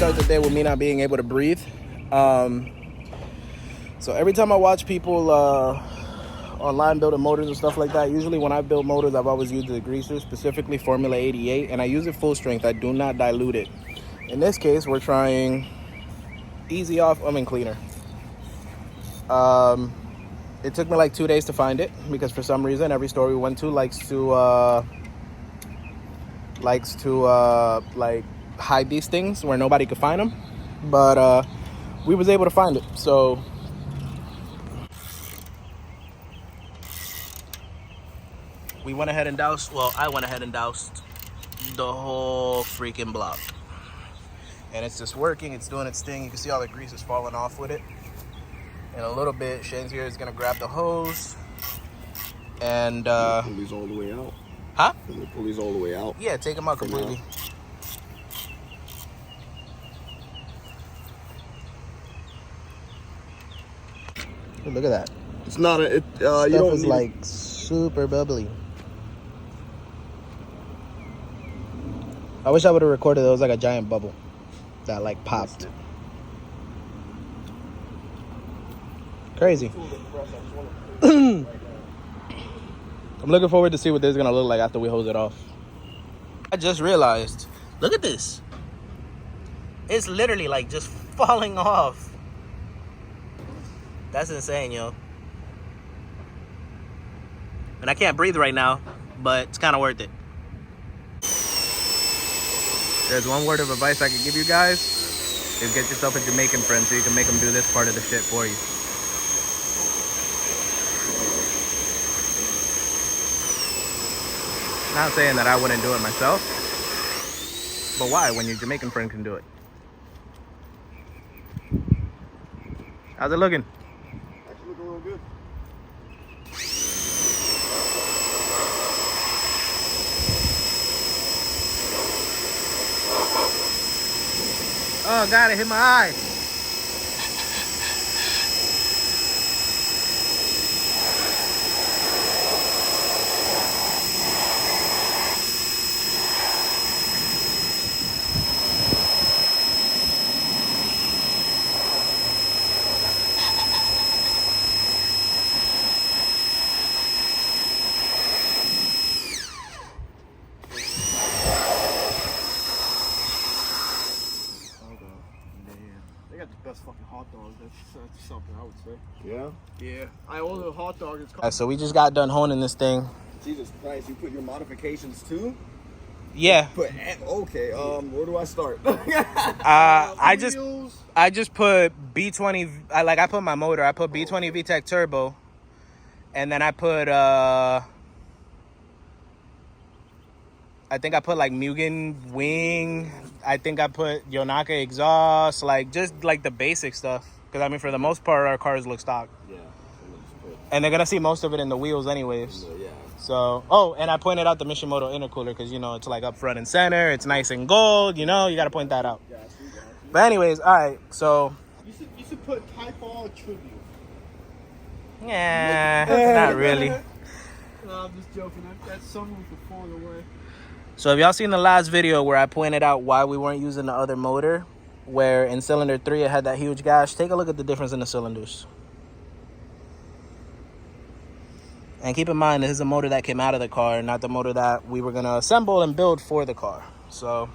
start the day with me not being able to breathe. So every time I watch people online building motors and stuff like that, usually when I build motors, I've always used the degreaser, specifically Formula 88, and I use it full strength. I do not dilute it. In this case, we're trying easy off, cleaner. It took me like 2 days to find it because for some reason every store we went to likes to like hide these things where nobody could find them, but we was able to find it. So we went ahead and doused, well, I went ahead and doused the whole freaking block, and it's just working. It's doing its thing. You can see all the grease is falling off with it. In a little bit, Shane's here is gonna grab the hose and the pulleys all the way out. Huh? And the pulleys all the way out. Yeah, take them out completely. Ooh, look at that. It's not a. Stuff you don't is need like super bubbly. I wish I would have recorded it. It was like a giant bubble that like popped. Crazy. I'm looking forward to see what this is gonna look like after we hose it off. I just realized, look at this. It's literally like just falling off. That's insane, yo. And I can't breathe right now, but it's kind of worth it. There's one word of advice I could give you guys, is get yourself a Jamaican friend so you can make them do this part of the shit for you. Not saying that I wouldn't do it myself, but why when your Jamaican friend can do it? How's it looking? Actually looking real good. Oh God, it hit my eye. They got the best fucking hot dogs. That's something I would say. Yeah? Yeah. I ordered a hot dog. It's Right, so we just got done honing this thing. Jesus Christ, you put your modifications too? Yeah. Okay, where do I start? I just put B20. I put my motor. I put B20 VTEC turbo, and then I put I think I put like Mugen wing. I think I put Yonaka exhaust, like just like the basic stuff. Because I mean, for the most part, our cars look stock. Yeah. And they're gonna see most of it in the wheels, anyways. Yeah. So, oh, and I pointed out the Mishimoto intercooler because you know it's like up front and center. It's nice and gold. You know, you gotta point that out. But anyways, all right. So. You should put Type R Tribute. Yeah, not really. No, I'm just joking. That's something we could fall away. So have y'all seen the last video where I pointed out why we weren't using the other motor, where in cylinder 3 it had that huge gash? Take a look at the difference in the cylinders. And keep in mind, this is a motor that came out of the car, not the motor that we were going to assemble and build for the car. So I'm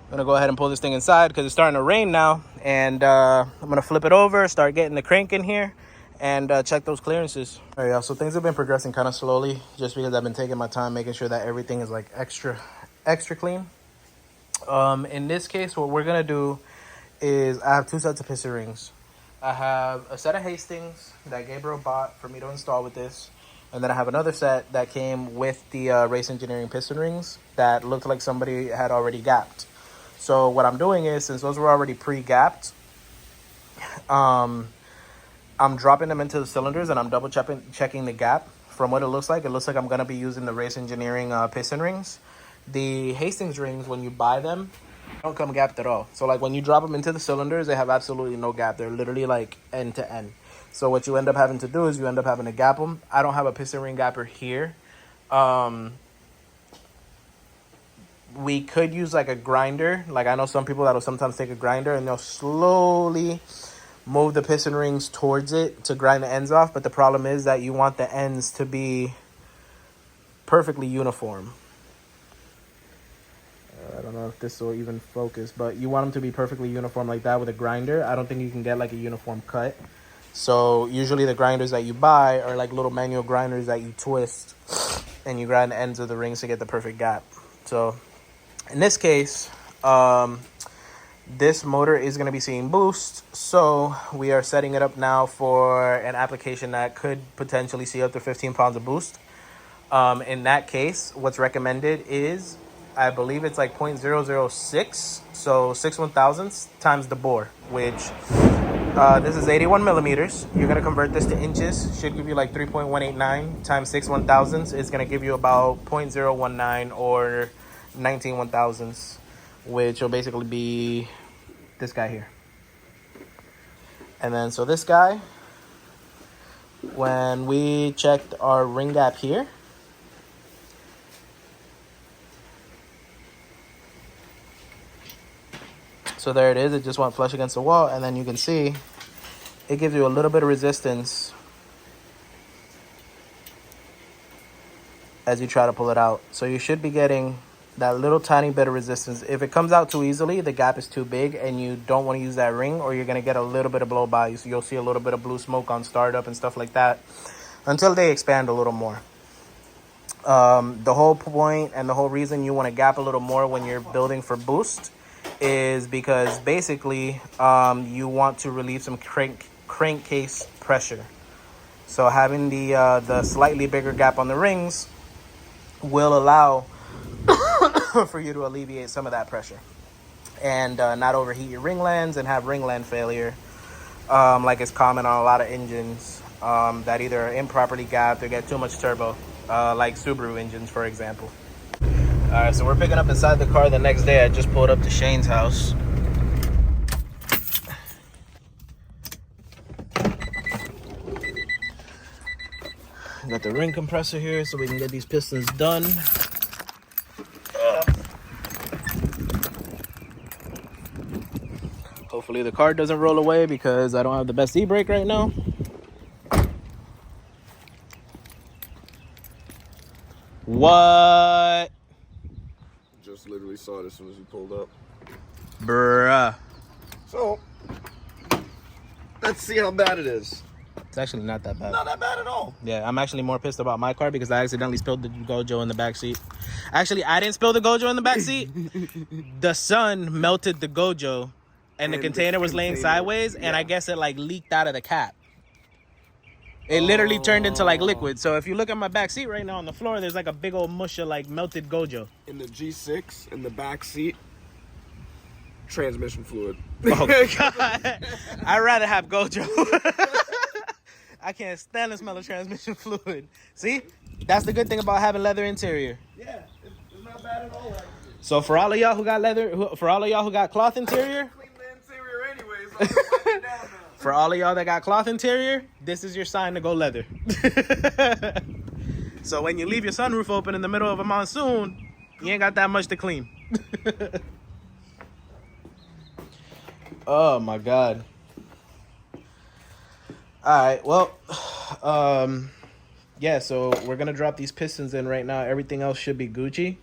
going to go ahead and pull this thing inside because it's starting to rain now. And I'm going to flip it over, start getting the crank in here, and check those clearances. All right, y'all, so things have been progressing kind of slowly just because I've been taking my time making sure that everything is like extra clean. In this case, what we're gonna do is I have 2 sets of piston rings. I have a set of Hastings that Gabriel bought for me to install with this, and then I have another set that came with the Race Engineering piston rings that looked like somebody had already gapped. So what I'm doing is, since those were already pre-gapped, I'm dropping them into the cylinders and I'm double checking the gap. From what it looks like I'm going to be using the Race Engineering piston rings. The Hastings rings, when you buy them, don't come gapped at all. So like when you drop them into the cylinders, they have absolutely no gap. They're literally like end to end. So what you end up having to do is you end up having to gap them. I don't have a piston ring gapper here. we could use like a grinder. Like I know some people that'll sometimes take a grinder and they'll slowly move the piston rings towards it to grind the ends off. But the problem is that you want the ends to be perfectly uniform. I don't know if this will even focus, but you want them to be perfectly uniform like that with a grinder. I don't think you can get like a uniform cut. So usually the grinders that you buy are like little manual grinders that you twist and you grind the ends of the rings to get the perfect gap. So in this case, this motor is going to be seeing boost. So we are setting it up now for an application that could potentially see up to 15 pounds of boost. In that case, what's recommended is, I believe it's like 0.006, so 6/1000 times the bore, which this is 81 millimeters. You're going to convert this to inches. Should give you like 3.189 times 6/1000. It's going to give you about 0.019 or 19/1000, which will basically be this guy here. And then so this guy, when we checked our ring gap here, so there it is. It just went flush against the wall. And then you can see it gives you a little bit of resistance as you try to pull it out. So you should be getting that little tiny bit of resistance. If it comes out too easily, the gap is too big and you don't want to use that ring, or you're going to get a little bit of blow by. So you'll see a little bit of blue smoke on startup and stuff like that until they expand a little more. The whole point and the whole reason you want to gap a little more when you're building for boost is because basically you want to relieve some crankcase pressure. So having the slightly bigger gap on the rings will allow for you to alleviate some of that pressure and not overheat your ringlands and have ringland failure, like is common on a lot of engines that either are improperly gapped or get too much turbo, like Subaru engines, for example. All right, so we're picking up inside the car the next day. I just pulled up to Shane's house. Got the ring compressor here so we can get these pistons done. Hopefully the car doesn't roll away because I don't have the best e-brake right now. What? Just literally saw it as soon as you pulled up. Bruh. So, let's see how bad it is. It's actually not that bad. Not that bad at all. Yeah, I'm actually more pissed about my car because I accidentally spilled the Gojo in the back seat. Actually, I didn't spill the Gojo in the back seat. The sun melted the Gojo and the container was laying sideways, and I guess it like leaked out of the cap. It literally turned into like liquid. So if you look at my back seat right now on the floor, there's like a big old mush of like melted Gojo. In the G6, in the back seat, transmission fluid. Oh God. I'd rather have Gojo. I can't stand the smell of transmission fluid. See? That's the good thing about having leather interior. Yeah, it's not bad at all. Actually. So for all of y'all who got for all of y'all who got cloth interior, Clean the interior anyway, so I'm gonna wipe it down now. for all of y'all that got cloth interior, this is your sign to go leather. So when you leave your sunroof open in the middle of a monsoon, you ain't got that much to clean. Oh my God. All right, well, yeah, so we're gonna drop these pistons in right now. Everything else should be Gucci.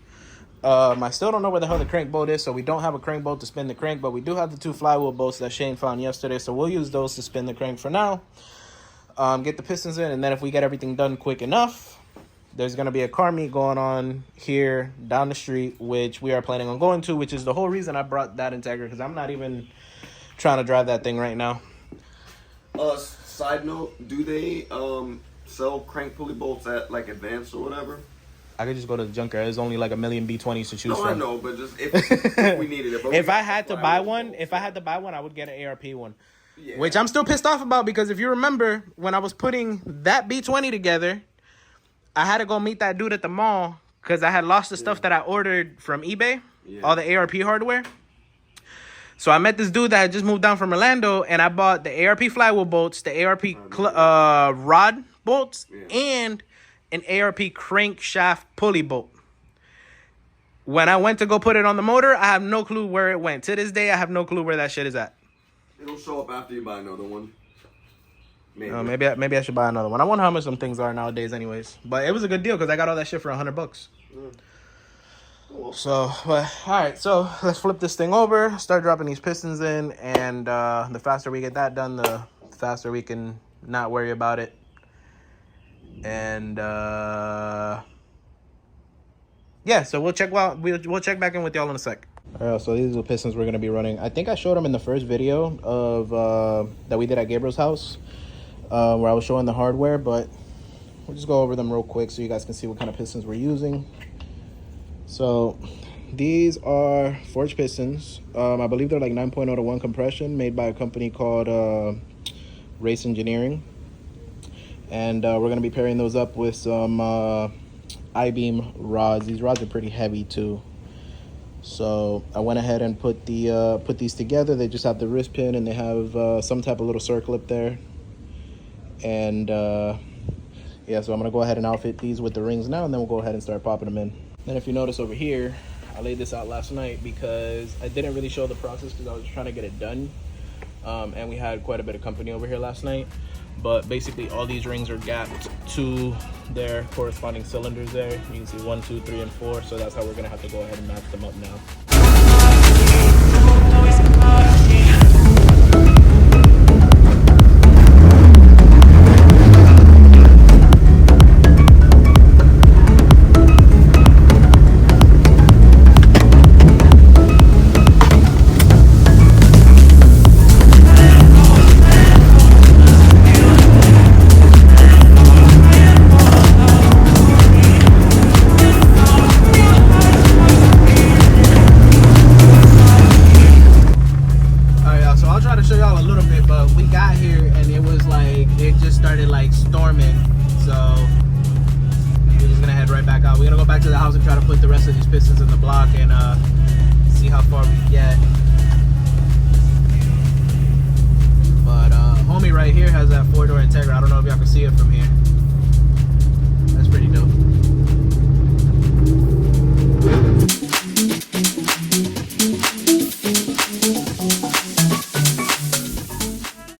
I still don't know where the hell the crank bolt is, so we don't have a crank bolt to spin the crank, but we do have the 2 flywheel bolts that Shane found yesterday, so we'll use those to spin the crank for now. Get the pistons in, and then if we get everything done quick enough, there's gonna be a car meet going on here down the street, which we are planning on going to, which is the whole reason I brought that Integra, because I'm not even trying to drive that thing right now. Side note, do they sell crank pulley bolts at like Advanced or whatever? I could just go to the junkyard. There's only like a million B20s to choose from. No, I know, but just if we needed it. But If I had to buy one, I would get an ARP one. Yeah. Which I'm still pissed off about, because if you remember when I was putting that B20 together, I had to go meet that dude at the mall because I had lost the stuff that I ordered from eBay, all the ARP hardware. So I met this dude that had just moved down from Orlando, and I bought the ARP flywheel bolts, the ARP rod bolts, and an ARP crankshaft pulley bolt. when I went to go put it on the motor, I have no clue where it went. To this day, I have no clue where that shit is at. It'll show up after you buy another one. Maybe. Maybe I should buy another one. I wonder how much some things are nowadays anyways. But it was a good deal because I got all that shit for $100. Cool. So, but all right, so let's flip this thing over, start dropping these pistons in, and the faster we get that done, the faster we can not worry about it. And yeah, so we'll check back in with y'all in a sec. All right, so these are the pistons we're gonna be running. I think I showed them in the first video of that we did at Gabriel's house, where I was showing the hardware, but we'll just go over them real quick so you guys can see what kind of pistons we're using. So these are forged pistons. I believe they're like 9.0 to 1 compression, made by a company called Race Engineering. And we're going to be pairing those up with some I-beam rods. These rods are pretty heavy too. So I went ahead and put these together. They just have the wrist pin and they have some type of little circlip there. And yeah, so I'm going to go ahead and outfit these with the rings now, and then we'll go ahead and start popping them in. Then if you notice over here, I laid this out last night because I didn't really show the process because I was trying to get it done. And we had quite a bit of company over here last night. But basically all these rings are gapped to their corresponding cylinders there. You can see 1, 2, 3, and 4. So that's how we're gonna have to go ahead and match them up now. To the house and try to put the rest of these pistons in the block and see how far we get.